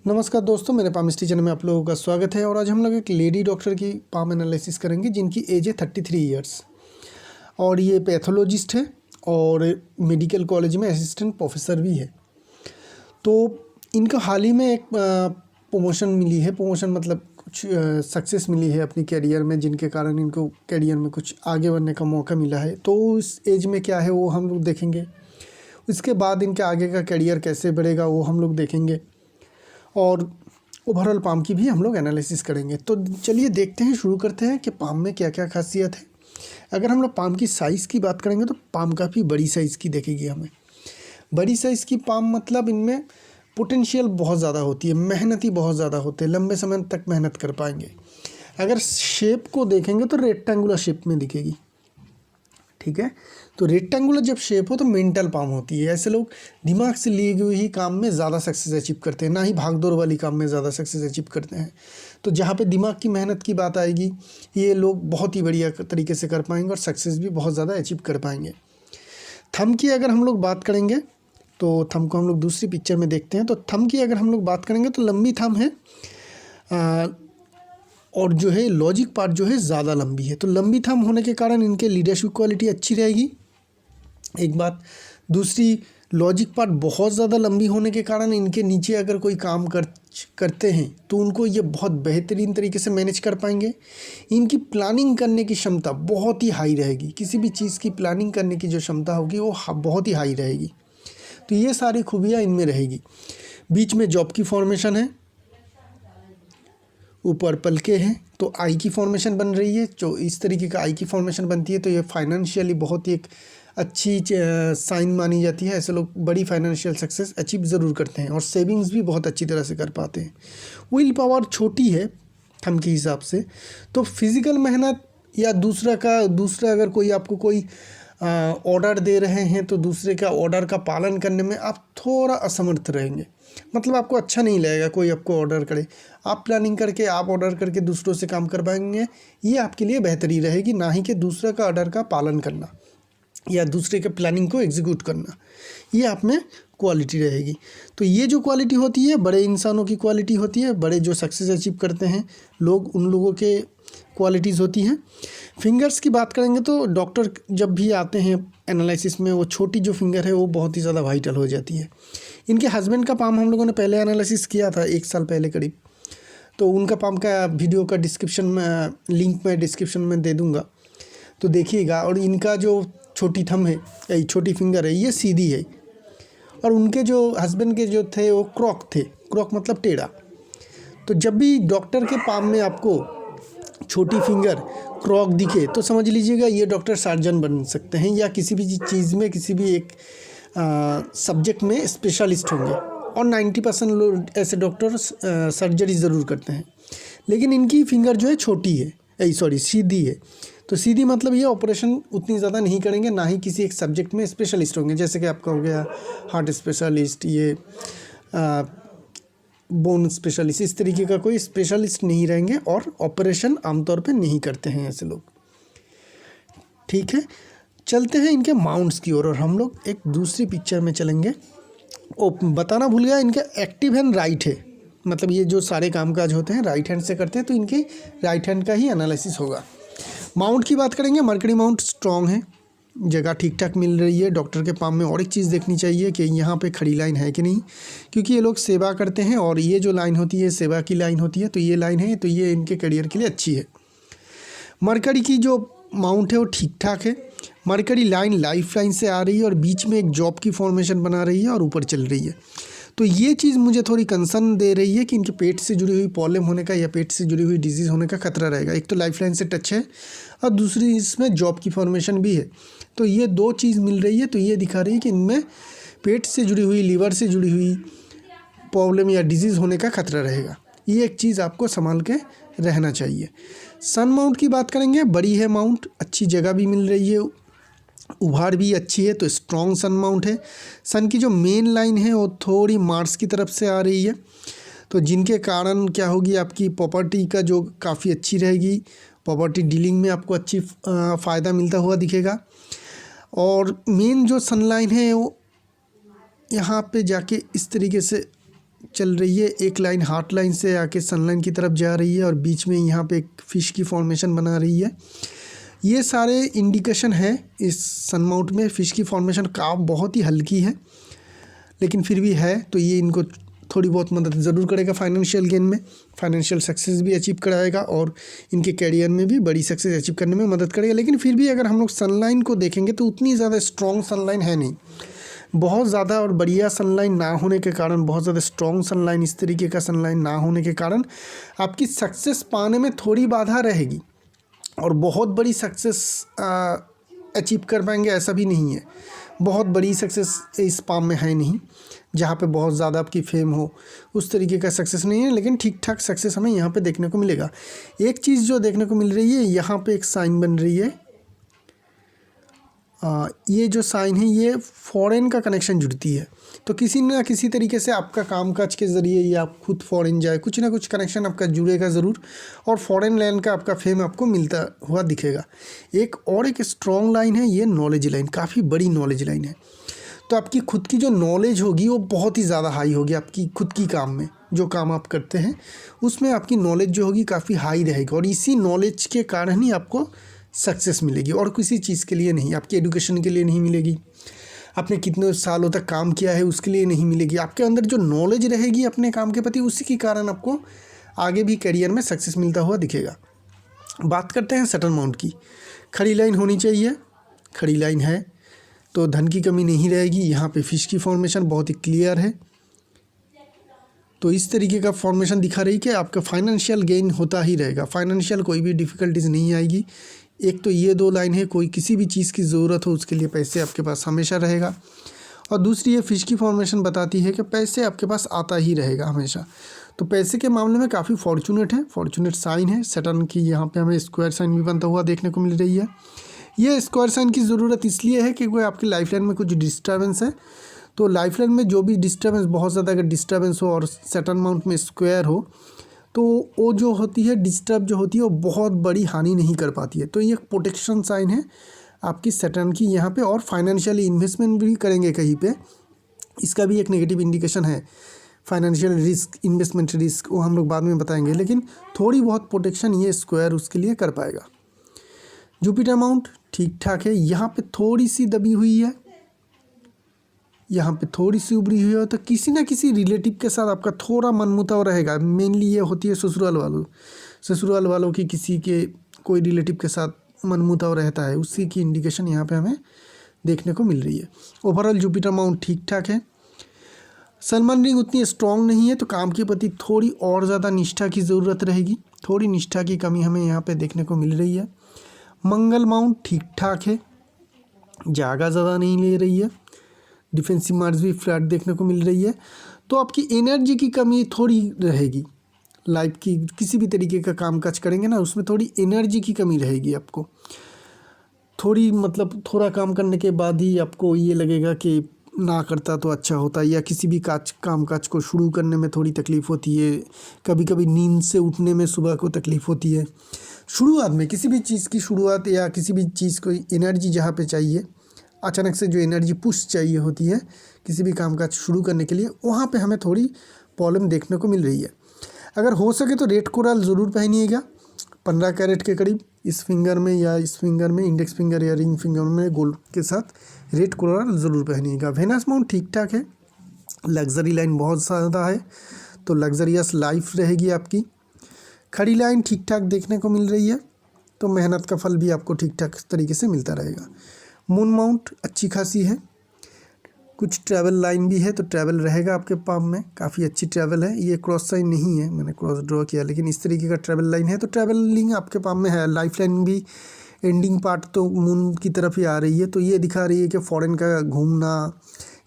नमस्कार दोस्तों, मेरे पाम चैनल में आप लोगों का स्वागत है। और आज हम लोग एक लेडी डॉक्टर की पाम एनालिसिस करेंगे जिनकी एज है 33 ईयर्स और ये पैथोलॉजिस्ट है और मेडिकल कॉलेज में असिस्टेंट प्रोफेसर भी है। तो इनका हाल ही में एक प्रमोशन मिली है। प्रमोशन मतलब कुछ सक्सेस मिली है अपनी कैरियर में, जिनके कारण इनको कैरियर में कुछ आगे बढ़ने का मौका मिला है। तो इस एज में क्या है वो हम लोग देखेंगे। इसके बाद इनके आगे का कैरियर कैसे बढ़ेगा वो हम लोग देखेंगे और ओवरऑल पाम की भी हम लोग एनालिसिस करेंगे। तो चलिए देखते हैं, शुरू करते हैं कि पाम में क्या क्या खासियत है। अगर हम लोग पाम की साइज़ की बात करेंगे तो पाम काफ़ी बड़ी साइज़ की देखेगी हमें। बड़ी साइज़ की पाम मतलब इनमें पोटेंशियल बहुत ज़्यादा होती है, मेहनती बहुत ज़्यादा होते हैं, लंबे समय तक मेहनत कर पाएंगे। अगर शेप को देखेंगे तो रेक्टेंगुलर शेप में दिखेगी, ठीक है। तो रेक्टेंगुलर जब शेप हो तो मेंटल पाम होती है। ऐसे लोग दिमाग से लिए हुए ही काम में ज़्यादा सक्सेस अचीव करते हैं, ना ही भागदौड़ वाली काम में ज़्यादा सक्सेस अचीव करते हैं। तो जहाँ पे दिमाग की मेहनत की बात आएगी, ये लोग बहुत ही बढ़िया तरीके से कर पाएंगे और सक्सेस भी बहुत ज़्यादा अचीव कर पाएंगे। थंब की अगर हम लोग बात करेंगे तो थंब को हम लोग दूसरी पिक्चर में देखते हैं। तो थंब की अगर हम लोग बात करेंगे तो लंबी थंब है और जो है लॉजिक पार्ट जो है ज़्यादा लंबी है। तो लंबी थंब होने के कारण इनके लीडरशिप क्वालिटी अच्छी रहेगी, एक बात। दूसरी, लॉजिक पार्ट बहुत ज़्यादा लंबी होने के कारण इनके नीचे अगर कोई काम करते हैं तो उनको ये बहुत बेहतरीन तरीके से मैनेज कर पाएंगे। इनकी प्लानिंग करने की क्षमता बहुत ही हाई रहेगी। किसी भी चीज़ की प्लानिंग करने की जो क्षमता होगी वो बहुत ही हाई रहेगी। तो ये सारी खूबियाँ इनमें रहेगी। बीच में जॉब की फॉर्मेशन है, ऊपर पलके हैं, तो आई की फॉर्मेशन बन रही है। जो इस तरीके का आई की फॉर्मेशन बनती है तो ये फाइनेंशियली बहुत ही एक अच्छी साइन मानी जाती है। ऐसे लोग बड़ी फाइनेंशियल सक्सेस अचीव ज़रूर करते हैं और सेविंग्स भी बहुत अच्छी तरह से कर पाते हैं। विल पावर छोटी है थंब के हिसाब से, तो फिज़िकल मेहनत या दूसरा अगर कोई आपको कोई ऑर्डर दे रहे हैं तो दूसरे का ऑर्डर का पालन करने में आप थोड़ा असमर्थ रहेंगे। मतलब आपको अच्छा नहीं लगेगा कोई आपको ऑर्डर करे, आप प्लानिंग करके आप ऑर्डर करके दूसरों से काम करवाएंगे, ये आपके लिए बेहतरी रहेगी, ना ही कि दूसरा का ऑर्डर का पालन करना या दूसरे के प्लानिंग को एग्जीक्यूट करना। ये आप में क्वालिटी रहेगी। तो ये जो क्वालिटी होती है बड़े इंसानों की क्वालिटी होती है, बड़े जो सक्सेस अचीव करते हैं लोग, उन लोगों के क्वालिटीज़ होती हैं। फिंगर्स की बात करेंगे तो डॉक्टर जब भी आते हैं एनालिसिस में, वो छोटी जो फिंगर है वो बहुत ही ज़्यादा वाइटल हो जाती है। इनके हस्बैंड का पाम हम लोगों ने पहले एनालिसिस किया था 1 साल पहले करीब, तो उनका पाम का वीडियो का डिस्क्रिप्शन में लिंक मैं डिस्क्रिप्शन में दे दूँगा, तो देखिएगा। और इनका जो छोटी थंब है, यही छोटी फिंगर है, ये सीधी है। और उनके जो हस्बैंड के जो थे वो क्रॉक थे, क्रॉक मतलब टेढ़ा। तो जब भी डॉक्टर के पाम में आपको छोटी फिंगर क्रॉक दिखे तो समझ लीजिएगा ये डॉक्टर सर्जन बन सकते हैं या किसी भी चीज़ में किसी भी एक सब्जेक्ट में स्पेशलिस्ट होंगे। और 90% लोग ऐसे डॉक्टर सर्जरी ज़रूर करते हैं। लेकिन इनकी फिंगर जो है छोटी है, सीधी है। तो सीधी मतलब ये ऑपरेशन उतनी ज़्यादा नहीं करेंगे, ना ही किसी एक सब्जेक्ट में स्पेशलिस्ट होंगे। जैसे कि आपका हो गया हार्ट स्पेशलिस्ट, ये बोन स्पेशलिस्ट, इस तरीके का कोई स्पेशलिस्ट नहीं रहेंगे और ऑपरेशन आमतौर पे नहीं करते हैं ऐसे लोग, ठीक है। चलते हैं इनके माउंट्स की ओर और हम लोग एक दूसरी पिक्चर में चलेंगे। ओ बताना भूल गया, इनका एक्टिव हैंड राइट है, मतलब ये जो सारे कामकाज होते हैं राइट हैंड से करते हैं, तो इनके राइट हैंड का ही एनालिसिस होगा। माउंट की बात करेंगे, मरकरी माउंट स्ट्रॉन्ग है, जगह ठीक ठाक मिल रही है। डॉक्टर के पाम में और एक चीज़ देखनी चाहिए कि यहाँ पे खड़ी लाइन है कि नहीं, क्योंकि ये लोग सेवा करते हैं और ये जो लाइन होती है सेवा की लाइन होती है, तो ये लाइन है, तो ये इनके करियर के लिए अच्छी है। मरकरी की जो माउंट है वो ठीक ठाक है। मरकरी लाइन लाइफ लाइन से आ रही है और बीच में एक जॉब की फॉर्मेशन बना रही है और ऊपर चल रही है। तो ये चीज़ मुझे थोड़ी कंसर्न दे रही है कि इनके पेट से जुड़ी हुई प्रॉब्लम होने का या पेट से जुड़ी हुई डिजीज़ होने का खतरा रहेगा। एक तो लाइफ लाइन से टच है और दूसरी इसमें जॉब की फॉर्मेशन भी है। तो ये दो चीज़ मिल रही है, तो ये दिखा रही है कि इनमें पेट से जुड़ी हुई, लीवर से जुड़ी हुई प्रॉब्लम या डिजीज़ होने का खतरा रहेगा। ये एक चीज़ आपको संभाल के रहना चाहिए। सन माउंट की बात करेंगे, बड़ी है माउंट, अच्छी जगह भी मिल रही है, उभार भी अच्छी है, तो स्ट्रॉन्ग सन माउंट है। सन की जो मेन लाइन है वो थोड़ी मार्स की तरफ से आ रही है, तो जिनके कारण क्या होगी, आपकी प्रॉपर्टी का जो काफ़ी अच्छी रहेगी, प्रॉपर्टी डीलिंग में आपको अच्छी फ़ायदा मिलता हुआ दिखेगा। और मेन जो सन लाइन है वो यहाँ पे जाके इस तरीके से चल रही है, एक लाइन हार्ट लाइन से आके सन लाइन की तरफ जा रही है और बीच में यहाँ पे एक फिश की फॉर्मेशन बना रही है। ये सारे इंडिकेशन है इस सन माउंट में। फिश की फॉर्मेशन का बहुत ही हल्की है लेकिन फिर भी है, तो ये इनको थोड़ी बहुत मदद ज़रूर करेगा फाइनेंशियल गेन में, फाइनेंशियल सक्सेस भी अचीव कराएगा और इनके कैरियर में भी बड़ी सक्सेस अचीव करने में मदद करेगा। लेकिन फिर भी अगर हम लोग सनलाइन को देखेंगे तो उतनी ज़्यादा स्ट्रॉन्ग सनलाइन है नहीं, बहुत ज़्यादा और बढ़िया सनलाइन ना होने के कारण, बहुत ज़्यादा स्ट्रॉन्ग सनलाइन इस तरीके का सनलाइन ना होने के कारण आपकी सक्सेस पाने में थोड़ी बाधा रहेगी और बहुत बड़ी सक्सेस अचीव कर पाएंगे ऐसा भी नहीं है। बहुत बड़ी सक्सेस इस पाम में है नहीं जहाँ पे बहुत ज़्यादा आपकी फेम हो, उस तरीके का सक्सेस नहीं है, लेकिन ठीक ठाक सक्सेस हमें यहाँ पे देखने को मिलेगा। एक चीज़ जो देखने को मिल रही है, यहाँ पे एक साइन बन रही है, ये जो साइन है ये फॉरेन का कनेक्शन जुड़ती है, तो किसी ना किसी तरीके से आपका कामकाज के ज़रिए या आप खुद फॉरेन जाए, कुछ ना कुछ कनेक्शन आपका जुड़ेगा ज़रूर और फॉरेन लैंड का आपका फेम आपको मिलता हुआ दिखेगा। एक और एक स्ट्रॉन्ग लाइन है ये नॉलेज लाइन, काफ़ी बड़ी नॉलेज लाइन है, तो आपकी खुद की जो नॉलेज होगी वो बहुत ही ज़्यादा हाई होगी। आपकी खुद की काम में जो काम आप करते हैं उसमें आपकी नॉलेज जो होगी काफ़ी हाई रहेगी और इसी नॉलेज के कारण ही आपको सक्सेस मिलेगी और किसी चीज़ के लिए नहीं, आपके एजुकेशन के लिए नहीं मिलेगी, आपने कितने सालों तक काम किया है उसके लिए नहीं मिलेगी। आपके अंदर जो नॉलेज रहेगी अपने काम के प्रति, उसी के कारण आपको आगे भी करियर में सक्सेस मिलता हुआ दिखेगा। बात करते हैं सटन माउंट की। खड़ी लाइन होनी चाहिए, खड़ी लाइन है तो धन की कमी नहीं रहेगी। यहाँ पे फिश की फॉर्मेशन बहुत ही क्लियर है, तो इस तरीके का फॉर्मेशन दिखा रही कि आपका फाइनेंशियल गेन होता ही रहेगा, फाइनेंशियल कोई भी डिफ़िकल्टीज नहीं आएगी। एक तो ये दो लाइन है, कोई किसी भी चीज़ की ज़रूरत हो उसके लिए पैसे आपके पास हमेशा रहेगा, और दूसरी ये फिश की फॉर्मेशन बताती है कि पैसे आपके पास आता ही रहेगा हमेशा। तो पैसे के मामले में काफ़ी फॉर्चुनेट है, फॉर्चुनेट साइन है। सैटर्न की यहाँ पे हमें स्क्वायर साइन भी बनता हुआ देखने को मिल रही है। ये स्क्वायर साइन की ज़रूरत इसलिए है कि कोई आपकी लाइफ लाइन में कुछ डिस्टर्बेंस है, तो लाइफ लाइन में जो भी डिस्टर्बेंस, बहुत ज़्यादा अगर डिस्टर्बेंस हो और सैटर्न माउंट में स्क्वायर हो तो वो जो होती है डिस्टर्ब जो होती है वो बहुत बड़ी हानि नहीं कर पाती है। तो ये प्रोटेक्शन साइन है आपकी सैटर्न की यहाँ पे, और फाइनेंशियल इन्वेस्टमेंट भी करेंगे कहीं पे, इसका भी एक नेगेटिव इंडिकेशन है। फाइनेंशियल रिस्क, इन्वेस्टमेंट रिस्क वो हम लोग बाद में बताएंगे, लेकिन थोड़ी बहुत प्रोटेक्शन ये स्क्वायर उसके लिए कर पाएगा। जुपिटर माउंट ठीक ठाक है, यहाँ पे थोड़ी सी दबी हुई है, यहाँ पे थोड़ी सी उभरी हुई है, तो किसी ना किसी रिलेटिव के साथ आपका थोड़ा मनमुटाव रहेगा। मेनली ये होती है ससुराल वालों की किसी के कोई रिलेटिव के साथ मनमुटाव रहता है, उसी की इंडिकेशन यहाँ पे हमें देखने को मिल रही है। ओवरऑल जुपिटर माउंट ठीक ठाक है। सलमान रिंग उतनी स्ट्रॉन्ग नहीं है, तो काम के प्रति थोड़ी और ज़्यादा निष्ठा की ज़रूरत रहेगी, थोड़ी निष्ठा की कमी हमें यहाँ पे देखने को मिल रही है। मंगल माउंट ठीक ठाक है, जागा ज़्यादा नहीं ले रही है, डिफेंसिव मार्क्स भी फ्लैट देखने को मिल रही है, तो आपकी एनर्जी की कमी थोड़ी रहेगी। लाइफ की किसी भी तरीके का काम काज करेंगे ना, उसमें थोड़ी एनर्जी की कमी रहेगी आपको, थोड़ी मतलब थोड़ा काम करने के बाद ही आपको ये लगेगा कि ना करता तो अच्छा होता, या किसी भी काम काज को शुरू करने में थोड़ी तकलीफ़ होती है, कभी कभी नींद से उठने में सुबह को तकलीफ़ होती है। शुरुआत में किसी भी चीज़ की शुरुआत या किसी भी चीज़ को एनर्जी जहाँ पे चाहिए, अचानक से जो एनर्जी पुश चाहिए होती है किसी भी काम काज शुरू करने के लिए, वहाँ पे हमें थोड़ी प्रॉब्लम देखने को मिल रही है। अगर हो सके तो रेड कोरल ज़रूर पहनिएगा 15 कैरेट के करीब, इस फिंगर में या इस फिंगर में, इंडेक्स फिंगर या रिंग फिंगर में गोल्ड के साथ रेड कोरल ज़रूर पहनिएगा। वेनस माउंट ठीक ठाक है, लग्जरी लाइन बहुत ज़्यादा है, तो लग्जरियस लाइफ रहेगी आपकी। खड़ी लाइन ठीक ठाक देखने को मिल रही है, तो मेहनत का फल भी आपको ठीक ठाक तरीके से मिलता रहेगा। मून माउंट अच्छी खासी है, कुछ ट्रैवल लाइन भी है, तो ट्रैवल रहेगा आपके पाम में, काफ़ी अच्छी ट्रैवल है। ये क्रॉस साइन नहीं है, मैंने क्रॉस ड्रॉ किया, लेकिन इस तरीके का ट्रैवल लाइन है, तो ट्रैवलिंग आपके पाम में है। लाइफ लाइन भी एंडिंग पार्ट तो मून की तरफ ही आ रही है, तो ये दिखा रही है कि फ़ॉरेन का घूमना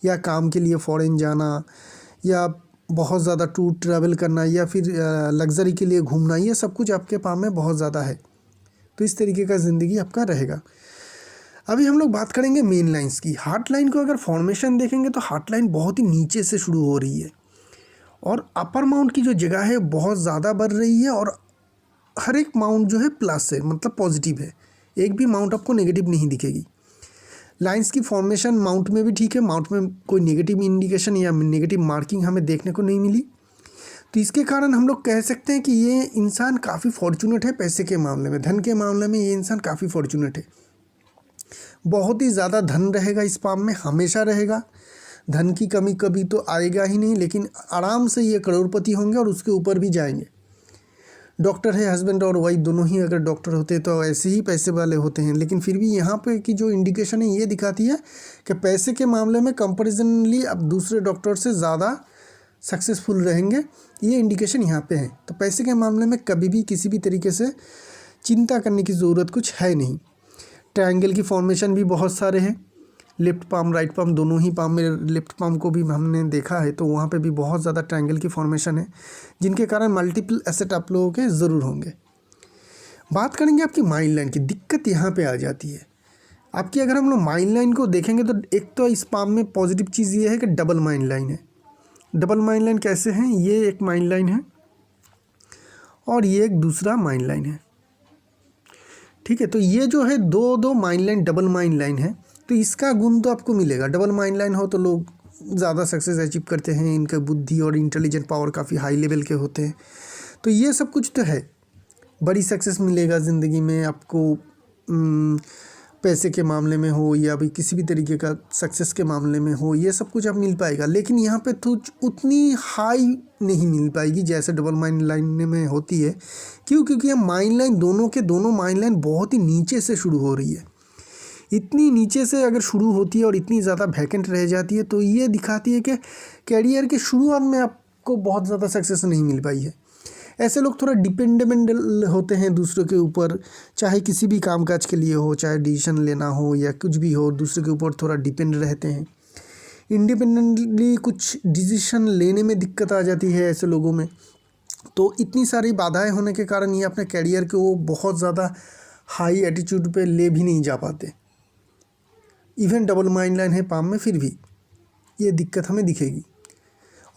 या काम के लिए फ़ॉरेन जाना या बहुत ज़्यादा टूर ट्रैवल करना या फिर लग्जरी के लिए घूमना, ये सब कुछ आपके पाम में बहुत ज़्यादा है, तो इस तरीके का ज़िंदगी आपका रहेगा। अभी हम लोग बात करेंगे मेन लाइंस की। हार्ट लाइन को अगर फॉर्मेशन देखेंगे तो हार्ट लाइन बहुत ही नीचे से शुरू हो रही है और अपर माउंट की जो जगह है बहुत ज़्यादा बढ़ रही है, और हर एक माउंट जो है प्लस है, मतलब पॉजिटिव है, एक भी माउंट आपको नेगेटिव नहीं दिखेगी। लाइंस की फॉर्मेशन माउंट में भी ठीक है, माउंट में कोई नेगेटिव इंडिकेशन या नेगेटिव मार्किंग हमें देखने को नहीं मिली। तो इसके कारण हम लोग कह सकते हैं कि ये इंसान काफ़ी फॉर्चुनेट है पैसे के मामले में, धन के मामले में ये इंसान काफ़ी फॉर्चुनेट है। बहुत ही ज़्यादा धन रहेगा इस पाम में, हमेशा रहेगा। धन की कमी कभी तो आएगा ही नहीं, लेकिन आराम से ये करोड़पति होंगे और उसके ऊपर भी जाएंगे। डॉक्टर है, हस्बैंड और वाइफ दोनों ही अगर डॉक्टर होते तो ऐसे ही पैसे वाले होते हैं। लेकिन फिर भी यहाँ पे की जो इंडिकेशन है ये दिखाती है कि पैसे के मामले में कंपैरिजनली अब दूसरे डॉक्टर से ज़्यादा सक्सेसफुल रहेंगे, ये इंडिकेशन यहाँ पे है। तो पैसे के मामले में कभी भी किसी भी तरीके से चिंता करने की ज़रूरत कुछ है नहीं। ट्रायंगल की फॉर्मेशन भी बहुत सारे हैं, लेफ्ट पाम राइट पाम दोनों ही पाम में, लेफ्ट पाम को भी हमने देखा है तो वहाँ पे भी बहुत ज़्यादा ट्रायंगल की फॉर्मेशन है, जिनके कारण मल्टीपल एसेट आप लोगों के ज़रूर होंगे। बात करेंगे आपकी माइंड लाइन की, दिक्कत यहाँ पे आ जाती है आपकी। अगर हम लोग माइंड लाइन को देखेंगे तो एक तो इस पाम में पॉजिटिव चीज़ ये है कि डबल माइंड लाइन है। डबल माइंड लाइन कैसे हैं, ये एक माइंड लाइन है और ये एक दूसरा माइंड लाइन है, ठीक है। तो ये जो है दो mind line double mind line है, तो इसका गुण तो आपको मिलेगा। डबल माइंड लाइन हो तो लोग ज़्यादा सक्सेस अचीव करते हैं, इनका बुद्धि और इंटेलिजेंट पावर काफ़ी हाई लेवल के होते हैं। तो ये सब कुछ तो है, बड़ी सक्सेस मिलेगा ज़िंदगी में आपको, पैसे के मामले में हो या भी किसी भी तरीके का सक्सेस के मामले में हो, ये सब कुछ आप मिल पाएगा। लेकिन यहाँ पे तो उतनी हाई नहीं मिल पाएगी जैसे डबल माइंड लाइन में होती है। क्यों? क्योंकि ये माइंड लाइन दोनों माइंड लाइन बहुत ही नीचे से शुरू हो रही है। इतनी नीचे से अगर शुरू होती है और इतनी ज़्यादा वैकेंट रह जाती है तो ये दिखाती है कि कैरियर के शुरुआत में आपको बहुत ज़्यादा सक्सेस नहीं मिल पाई है। ऐसे लोग थोड़ा डिपेंडेबल होते हैं दूसरों के ऊपर, चाहे किसी भी कामकाज के लिए हो, चाहे डिसीजन लेना हो या कुछ भी हो, दूसरे के ऊपर थोड़ा डिपेंड रहते हैं। इंडिपेंडेंटली कुछ डिसीजन लेने में दिक्कत आ जाती है ऐसे लोगों में। तो इतनी सारी बाधाएं होने के कारण ये अपने कैरियर को बहुत ज़्यादा हाई एटीट्यूड पे ले भी नहीं जा पाते। इवन डबल माइंड लाइन है पाम में, फिर भी ये दिक्कत हमें दिखेगी।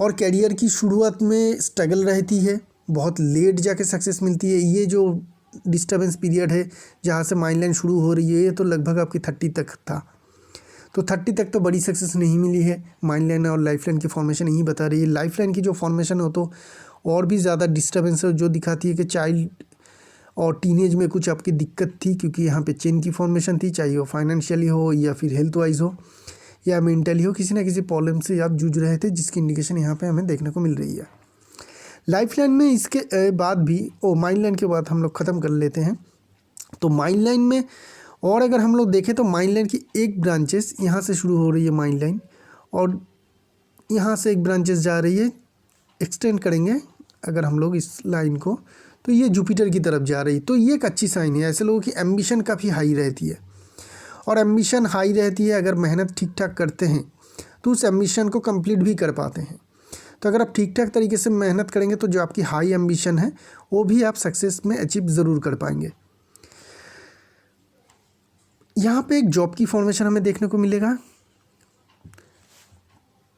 और कैरियर की शुरुआत में स्ट्रगल रहती है, बहुत लेट जाके सक्सेस मिलती है। ये जो डिस्टर्बेंस पीरियड है जहाँ से माइंड लाइन शुरू हो रही है, ये तो लगभग आपकी 30 तक था। तो 30 तक तो बड़ी सक्सेस नहीं मिली है। माइंड लाइन और लाइफ लाइन की फॉर्मेशन यही बता रही है। लाइफ लाइन की जो फॉर्मेशन हो तो और भी ज़्यादा डिस्टर्बेंस है, जो दिखाती है कि चाइल्ड और टीनेज में कुछ आपकी दिक्कत थी, क्योंकि यहाँ पे चेन की फॉर्मेशन थी, चाहे वो फाइनेंशियली हो या फिर हेल्थ वाइज हो या मेंटली हो, किसी ना किसी प्रॉब्लम से आप जूझ रहे थे, जिसकी इंडिकेशन यहाँ पे हमें देखने को मिल रही है। लाइफ लाइन में इसके बाद भी माइंड लाइन के बाद हम लोग ख़त्म कर लेते हैं। तो माइंड लाइन में और अगर हम लोग देखें तो माइंड लाइन की एक ब्रांचेस यहाँ से शुरू हो रही है माइंड लाइन, और यहाँ से एक ब्रांचेस जा रही है, एक्सटेंड करेंगे अगर हम लोग इस लाइन को, तो ये जुपिटर की तरफ जा रही। तो ये एक अच्छी साइन है। ऐसे लोगों की एम्बिशन काफ़ी हाई रहती है, और एम्बिशन हाई रहती है अगर मेहनत ठीक ठाक करते हैं तो उस एम्बिशन को कंप्लीट भी कर पाते हैं। तो अगर आप ठीक ठाक तरीके से मेहनत करेंगे तो जो आपकी हाई एम्बिशन है वो भी आप सक्सेस में अचीव ज़रूर कर पाएंगे। यहाँ पे एक जॉब की फॉर्मेशन हमें देखने को मिलेगा।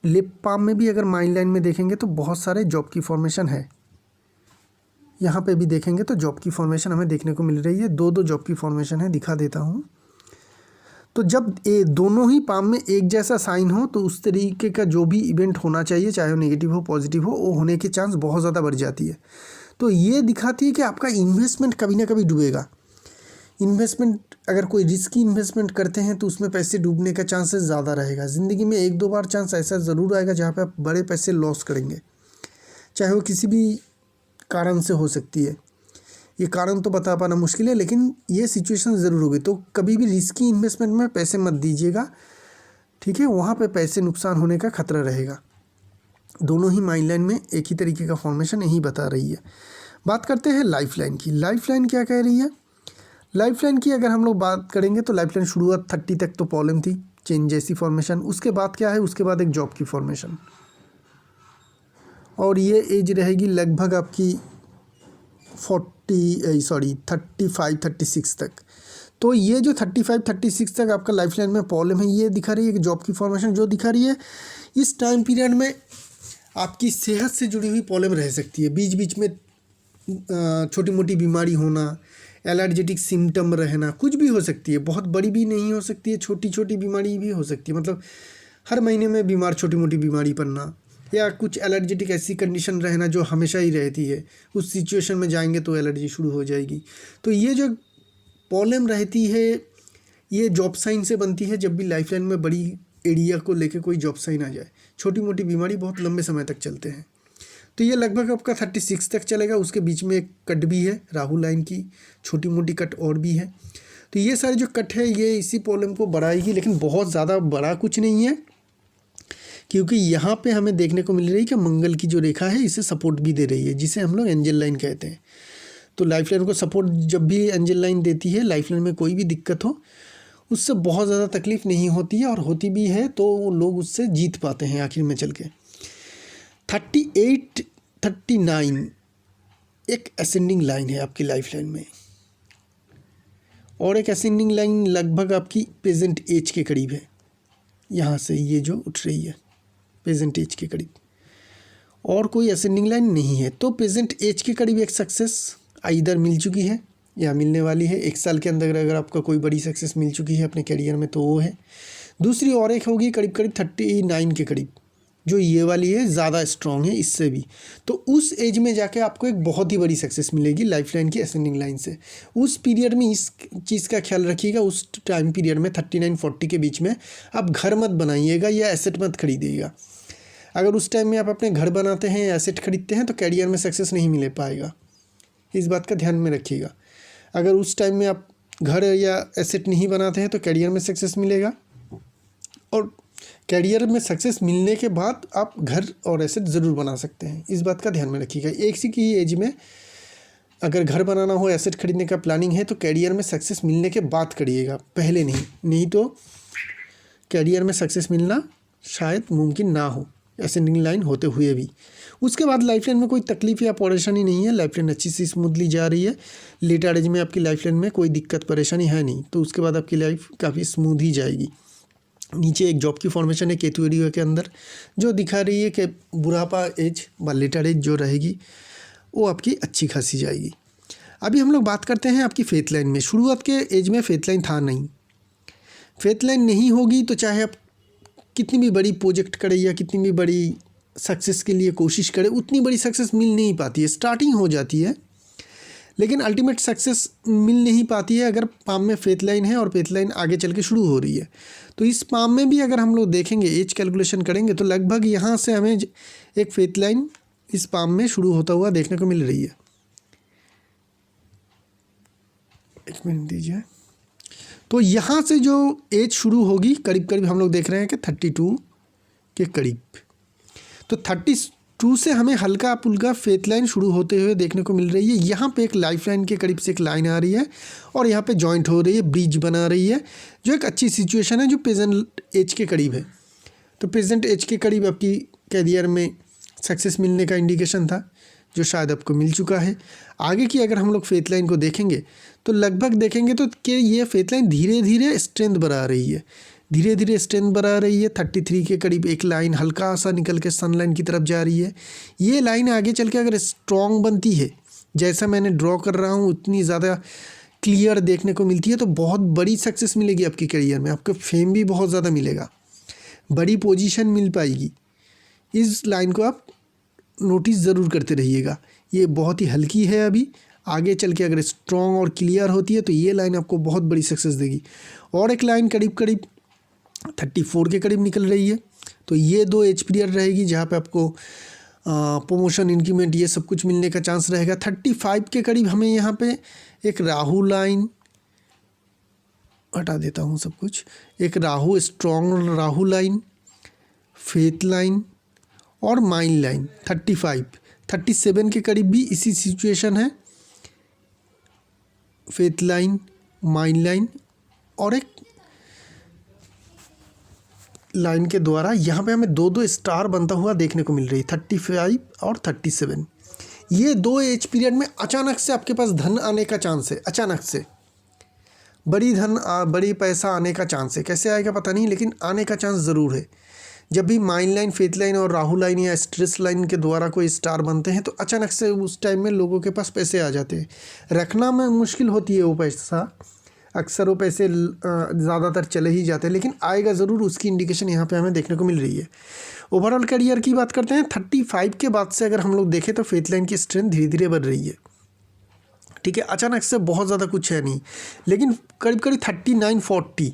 लेफ्ट पाम में भी अगर माइंड लाइन में देखेंगे तो बहुत सारे जॉब की फॉर्मेशन है। यहाँ पे भी देखेंगे तो जॉब की फॉर्मेशन हमें देखने को मिल रही है। दो जॉब की फॉर्मेशन है, दिखा देता हूँ। तो जब ये दोनों ही पाम में एक जैसा साइन हो तो उस तरीके का जो भी इवेंट होना चाहिए, चाहे वो नेगेटिव हो पॉजिटिव हो, वो होने की चांस बहुत ज़्यादा बढ़ जाती है। तो ये दिखाती है कि आपका इन्वेस्टमेंट कभी ना कभी डूबेगा। इन्वेस्टमेंट अगर कोई रिस्की इन्वेस्टमेंट करते हैं तो उसमें पैसे डूबने का चांसेस ज़्यादा रहेगा। ज़िंदगी में 1-2 बार चांस ऐसा ज़रूर आएगा जहाँ पे आप बड़े पैसे लॉस करेंगे, चाहे वो किसी भी कारण से हो सकती है। ये कारण तो बता पाना मुश्किल है, लेकिन ये सिचुएशन ज़रूर होगी। तो कभी भी रिस्की इन्वेस्टमेंट में पैसे मत दीजिएगा, ठीक है, वहाँ पे पैसे नुकसान होने का खतरा रहेगा। दोनों ही माइंड लाइन में एक ही तरीके का फॉर्मेशन यही बता रही है। बात करते हैं लाइफ लाइन की। लाइफ लाइन क्या कह रही है? लाइफ लाइन की अगर हम लोग बात करेंगे तो लाइफ लाइन शुरुआत 30 तक तो प्रॉब्लम थी, चेन जैसी फॉर्मेशन। उसके बाद क्या है? उसके बाद एक जॉब की फॉर्मेशन, और ये एज रहेगी लगभग आपकी 35-36 तक। तो ये जो 35-36 तक आपका लाइफ लाइन में प्रॉब्लम है, ये दिखा रही है कि जॉब की फॉर्मेशन जो दिखा रही है, इस टाइम पीरियड में आपकी सेहत से जुड़ी हुई प्रॉब्लम रह सकती है। बीच बीच में छोटी मोटी बीमारी होना, एलर्जेटिक सिम्टम रहना, कुछ भी हो सकती है। बहुत बड़ी भी नहीं हो सकती है, छोटी छोटी बीमारी भी हो सकती है। मतलब हर महीने में बीमार, छोटी मोटी बीमारी पड़ना, या कुछ एलर्जेटिक ऐसी कंडीशन रहना जो हमेशा ही रहती है, उस सिचुएशन में जाएंगे तो एलर्जी शुरू हो जाएगी। तो ये जो प्रॉब्लम रहती है ये जॉब साइन से बनती है। जब भी लाइफ लाइन में बड़ी एरिया को लेके कोई जॉब साइन आ जाए, छोटी मोटी बीमारी बहुत लंबे समय तक चलते हैं। तो ये लगभग आपका 36 तक चलेगा। उसके बीच में एक कट भी है राहु लाइन की, छोटी मोटी कट और भी है। तो ये सारे जो कट है ये इसी प्रॉब्लम को बढ़ाएगी, लेकिन बहुत ज़्यादा बड़ा कुछ नहीं है, क्योंकि यहाँ पे हमें देखने को मिल रही है कि मंगल की जो रेखा है इसे सपोर्ट भी दे रही है, जिसे हम लोग एंजल लाइन कहते हैं। तो लाइफ लाइन को सपोर्ट जब भी एंजल लाइन देती है, लाइफ लाइन में कोई भी दिक्कत हो उससे बहुत ज़्यादा तकलीफ नहीं होती है, और होती भी है तो वो लोग उससे जीत पाते हैं आखिर में चल के। 38, 39 एक असेंडिंग लाइन है आपकी लाइफ लाइन में, और एक असेंडिंग लाइन लगभग आपकी प्रेजेंट एज के करीब है। यहाँ से ये जो उठ रही है प्रेजेंट एज के करीब, और कोई असेंडिंग लाइन नहीं है। तो प्रेजेंट एज के करीब एक सक्सेस इधर मिल चुकी है या मिलने वाली है। 1 साल के अंदर अगर आपका कोई बड़ी सक्सेस मिल चुकी है अपने करियर में तो वो है। दूसरी और एक होगी करीब करीब 39 के करीब, जो ये वाली है, ज़्यादा स्ट्रॉन्ग है इससे भी। तो उस एज में जाके आपको एक बहुत ही बड़ी सक्सेस मिलेगी लाइफ लाइन की असेंडिंग लाइन से। उस पीरियड में इस चीज़ का ख्याल रखिएगा, उस टाइम पीरियड में 39-40 के बीच में आप घर मत बनाइएगा या एसेट मत खरीदिएगा। अगर उस टाइम में आप अपने घर बनाते हैं या एसेट खरीदते हैं तो कैरियर में सक्सेस नहीं मिल पाएगा, इस बात का ध्यान में रखिएगा। अगर उस टाइम में आप घर या एसेट नहीं बनाते हैं तो कैरियर में सक्सेस मिलेगा, और कैरियर में सक्सेस मिलने के बाद आप घर और एसेट ज़रूर बना सकते हैं, इस बात का ध्यान में रखिएगा। एक सी की एज में अगर घर बनाना हो, एसेट खरीदने का प्लानिंग है तो कैरियर में सक्सेस मिलने के बाद करिएगा, पहले नहीं तो कैरियर में सक्सेस मिलना शायद मुमकिन ना हो असेंडिंग लाइन होते हुए भी। उसके बाद लाइफ लाइन में कोई तकलीफ या परेशानी नहीं है, लाइफ लाइन अच्छी सी स्मूथली जा रही है। लेटर एज में आपकी लाइफ लाइन में कोई दिक्कत परेशानी है नहीं, तो उसके बाद आपकी लाइफ काफ़ी स्मूथ ही जाएगी। नीचे एक जॉब की फॉर्मेशन है केतु एरिया के अंदर, जो दिखा रही है कि बुढ़ापा एज व लेटर एज जो रहेगी वो आपकी अच्छी खासी जाएगी। अभी हम लोग बात करते हैं आपकी फेथ लाइन में। शुरुआत के एज में फेथ लाइन था नहीं, फेथ लाइन नहीं होगी तो चाहे आप कितनी भी बड़ी प्रोजेक्ट करें या कितनी भी बड़ी सक्सेस के लिए कोशिश करें, उतनी बड़ी सक्सेस मिल नहीं पाती है। स्टार्टिंग हो जाती है लेकिन अल्टीमेट सक्सेस मिल नहीं पाती है अगर पाम में फेथ लाइन है और फेथ लाइन आगे चल के शुरू हो रही है। तो इस पाम में भी अगर हम लोग देखेंगे, एज कैलकुलेशन करेंगे तो लगभग यहाँ से हमें एक फेथ लाइन इस पाम में शुरू होता हुआ देखने को मिल रही है। एक मिनट दीजिए। तो यहाँ से जो एज शुरू होगी करीब करीब हम लोग देख रहे हैं कि 32 के करीब। तो 32 से हमें हल्का फुल्का फेथ लाइन शुरू होते हुए देखने को मिल रही है। यहाँ पे एक लाइफ लाइन के करीब से एक लाइन आ रही है और यहाँ पे जॉइंट हो रही है, ब्रिज बना रही है, जो एक अच्छी सिचुएशन है, जो प्रेजेंट एज के करीब है। तो प्रेजेंट एज के करीब आपकी कैरियर में सक्सेस मिलने का इंडिकेशन था, जो शायद आपको मिल चुका है। आगे की अगर हम लोग फेथ लाइन को देखेंगे तो लगभग देखेंगे तो कि ये फेथ लाइन धीरे धीरे स्ट्रेंथ बढ़ा रही है, धीरे धीरे स्ट्रेंथ बढ़ा रही है। 33 के करीब एक लाइन हल्का सा निकल के सन लाइन की तरफ जा रही है। ये लाइन आगे चल के अगर स्ट्रॉन्ग बनती है, जैसा मैंने ड्रॉ कर रहा हूँ, उतनी ज़्यादा क्लियर देखने को मिलती है, तो बहुत बड़ी सक्सेस मिलेगी आपके करियर में। आपको फेम भी बहुत ज़्यादा मिलेगा, बड़ी पोजीशन मिल पाएगी। इस लाइन को आप नोटिस ज़रूर करते रहिएगा। ये बहुत ही हल्की है, अभी आगे चल के अगर स्ट्रॉन्ग और क्लियर होती है तो ये लाइन आपको बहुत बड़ी सक्सेस देगी। और एक लाइन करीब करीब 34 के करीब निकल रही है। तो ये 2 एज पीरियड रहेगी जहाँ पे आपको प्रमोशन, इंक्रीमेंट, ये सब कुछ मिलने का चांस रहेगा। 35 के करीब हमें यहाँ पे एक राहु लाइन, हटा देता हूँ सब कुछ, एक Rahu, strong Rahu line, faith line और माइन लाइन। 37 के करीब भी इसी सिचुएशन है, फेथ लाइन, माइन लाइन और एक लाइन के द्वारा यहाँ पे हमें 2-2 स्टार बनता हुआ देखने को मिल रही है। 35 और 37, ये 2 एज पीरियड में अचानक से आपके पास धन आने का चांस है। अचानक से बड़ी पैसा आने का चांस है। कैसे आएगा पता नहीं, लेकिन आने का चांस ज़रूर है। जब भी माइन लाइन, फेथ लाइन और राहु लाइन या स्ट्रेस लाइन के द्वारा कोई स्टार बनते हैं तो अचानक से उस टाइम में लोगों के पास पैसे आ जाते हैं। रखना में मुश्किल होती है वो पैसा, अक्सर वो पैसे ज़्यादातर चले ही जाते हैं, लेकिन आएगा ज़रूर, उसकी इंडिकेशन यहाँ पे हमें देखने को मिल रही है। ओवरऑल करियर की बात करते हैं, 35 के बाद से अगर हम लोग देखें तो फेथ लाइन की स्ट्रेंथ धीरे धीरे बढ़ रही है। ठीक है, अचानक से बहुत ज़्यादा कुछ है नहीं, लेकिन करीब करीब 39-40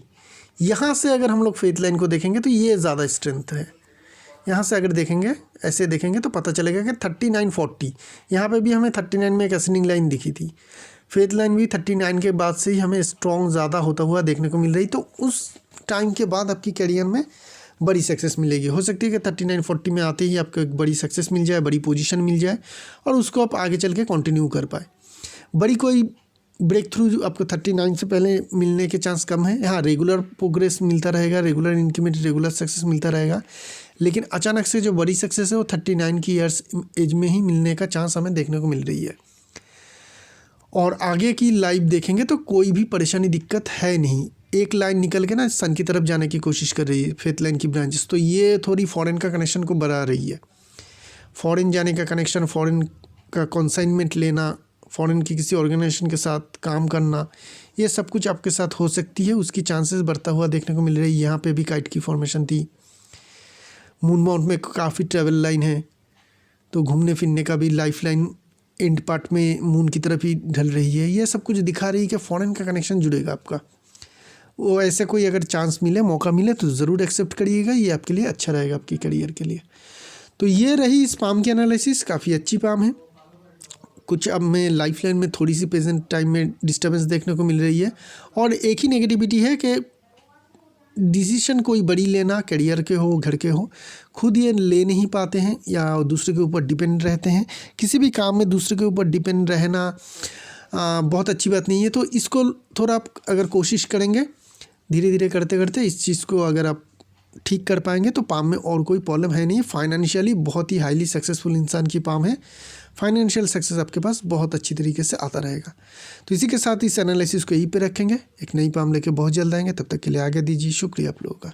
यहाँ से अगर हम लोग फेथ लाइन को देखेंगे तो ये ज़्यादा स्ट्रेंथ है। यहाँ से अगर देखेंगे, ऐसे देखेंगे तो पता चलेगा कि 39-40 यहाँ पे भी हमें 39 में एक असेंडिंग लाइन दिखी थी। फेथ लाइन भी 39 के बाद से ही हमें स्ट्रॉन्ग ज़्यादा होता हुआ देखने को मिल रही। तो उस टाइम के बाद आपकी करियर में बड़ी सक्सेस मिलेगी। हो सकती है कि 39-40 में आते ही आपको एक बड़ी सक्सेस मिल जाए, बड़ी पोजीशन मिल जाए और उसको आप आगे चल के कंटिन्यू कर पाए। बड़ी कोई ब्रेक थ्रू आपको 39 से पहले मिलने के चांस कम है। हाँ, रेगुलर प्रोग्रेस मिलता रहेगा, रेगुलर इंक्रीमेंट, रेगुलर सक्सेस मिलता रहेगा, लेकिन अचानक से जो बड़ी सक्सेस है वो 39 की ईयर्स एज में ही मिलने का चांस हमें देखने को मिल रही है। और आगे की लाइफ देखेंगे तो कोई भी परेशानी, दिक्कत है नहीं। एक लाइन निकल के ना सन की तरफ जाने की कोशिश कर रही है फेथ लाइन की ब्रांचेस, तो ये थोड़ी फॉरेन का कनेक्शन को बढ़ा रही है। फॉरेन जाने का कनेक्शन, फॉरेन का कॉन्साइनमेंट लेना, फॉरेन की किसी ऑर्गेनाइजेशन के साथ काम करना, ये सब कुछ आपके साथ हो सकती है, उसकी चांसेस बढ़ता हुआ देखने को मिल रही है। यहाँ पे भी काइट की फॉर्मेशन थी। मून माउंट में काफ़ी ट्रैवल लाइन है, तो घूमने फिरने का भी लाइफ लाइन एंड पार्ट में मून की तरफ ही ढल रही है। ये सब कुछ दिखा रही है कि फॉरेन का कनेक्शन जुड़ेगा आपका। वो ऐसे कोई अगर चांस मिले, मौका मिले तो ज़रूर एक्सेप्ट करिएगा, ये आपके लिए अच्छा रहेगा, आपकी करियर के लिए। तो ये रही इस पाम की एनालिसिस। काफ़ी अच्छी पाम है। कुछ अब में लाइफ लाइन में थोड़ी सी प्रेजेंट टाइम में डिस्टर्बेंस देखने को मिल रही है, और एक ही नेगेटिविटी है कि डिसीजन कोई बड़ी लेना, करियर के हो, घर के हो, खुद ये ले नहीं पाते हैं या दूसरे के ऊपर डिपेंड रहते हैं। किसी भी काम में दूसरे के ऊपर डिपेंड रहना बहुत अच्छी बात नहीं है। तो इसको थोड़ा आप अगर कोशिश करेंगे, धीरे धीरे करते करते इस चीज़ को अगर आप ठीक कर पाएंगे तो पाम में और कोई प्रॉब्लम है नहीं। फाइनेंशियली बहुत ही हाईली सक्सेसफुल इंसान की पाम है। फाइनेंशियल सक्सेस आपके पास बहुत अच्छी तरीके से आता रहेगा। तो इसी के साथ इस एनालिसिस को यहीं पे रखेंगे। एक नई पाम लेके बहुत जल्द आएंगे, तब तक के लिए आगे दीजिए। शुक्रिया आप लोगों का।